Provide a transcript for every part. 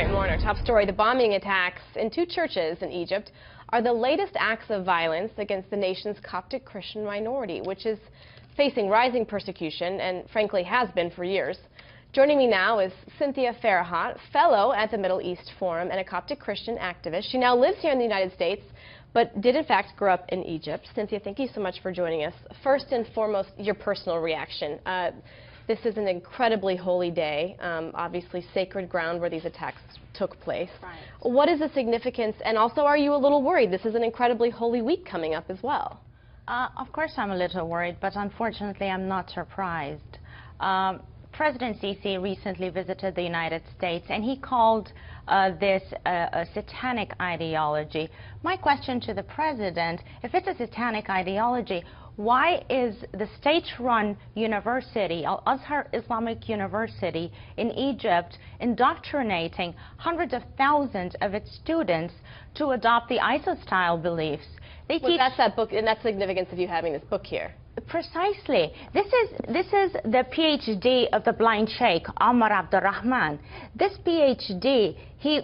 right, more on our top story. The bombing attacks in 2 churches in Egypt are the latest acts of violence against the nation's Coptic Christian minority, which is facing rising persecution and, frankly, has been for years. Joining me now is Cynthia Farrahat, fellow at the Middle East Forum and a Coptic Christian activist. She now lives here in the United States, but did in fact grow up in Egypt. Cynthia, thank you so much for joining us. First and foremost, your personal reaction. This is an incredibly holy day, obviously sacred ground where these attacks took place. Right. What is the significance, and also are you a little worried? This is an incredibly holy week coming up as well. Of course I'm a little worried, but unfortunately I'm not surprised. President Sisi recently visited the United States, and he called this a satanic ideology. My question to the president, if it's a satanic ideology, why is the state-run university, Al-Azhar Islamic University in Egypt, indoctrinating hundreds of thousands of its students to adopt the ISIS-style beliefs? Well, that's that book, and that's the significance of you having this book here. Precisely. This is the PhD of the blind sheikh, Omar Abdurrahman. This PhD, he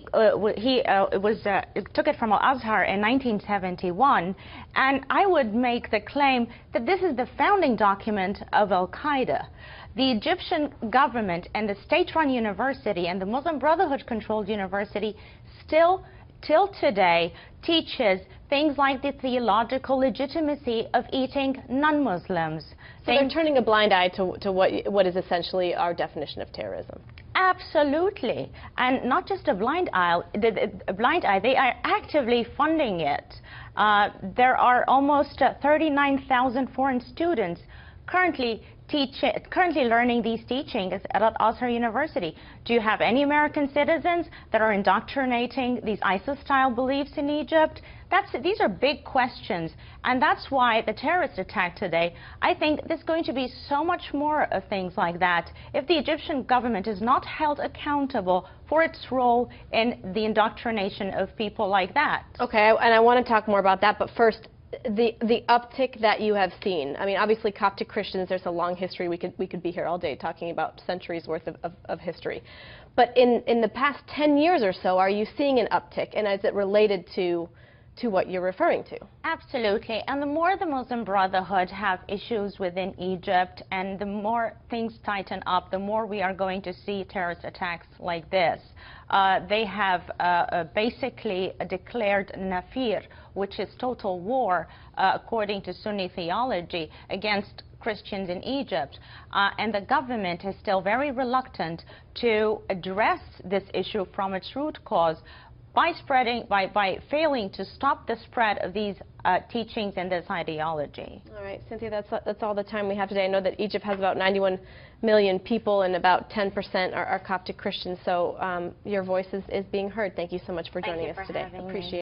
took it from Al-Azhar in 1971, and I would make the claim that this is the founding document of Al-Qaeda. The Egyptian government and the state-run university and the Muslim Brotherhood-controlled university still, till today, teaches things like the theological legitimacy of eating non-Muslims. So they're turning a blind eye to what is essentially our definition of terrorism. Absolutely. And not just a blind eye, they are actively funding it. There are almost 39,000 foreign students currently learning these teachings at Al-Azhar University. Do you have any American citizens that are indoctrinating these ISIS-style beliefs in Egypt? These are big questions, and that's why the terrorist attack today, I think there's going to be so much more of things like that if the Egyptian government is not held accountable for its role in the indoctrination of people like that. Okay, and I want to talk more about that, but first, the uptick that you have seen. I mean, obviously Coptic Christians, there's a long history. We could be here all day talking about centuries worth of history. But in the past 10 years or so, are you seeing an uptick, and is it related to what you're referring to? Absolutely. And the more the Muslim Brotherhood have issues within Egypt, and the more things tighten up, the more we are going to see terrorist attacks like this. They have basically declared Nafir, which is total war, according to Sunni theology, against Christians in Egypt. And the government is still very reluctant to address this issue from its root cause by failing to stop the spread of these teachings and this ideology. All right, Cynthia, that's all the time we have today. I know that Egypt has about 91 million people, and about 10% are Coptic Christians, so your voice is being heard. Thank you so much for joining us today. Appreciate it.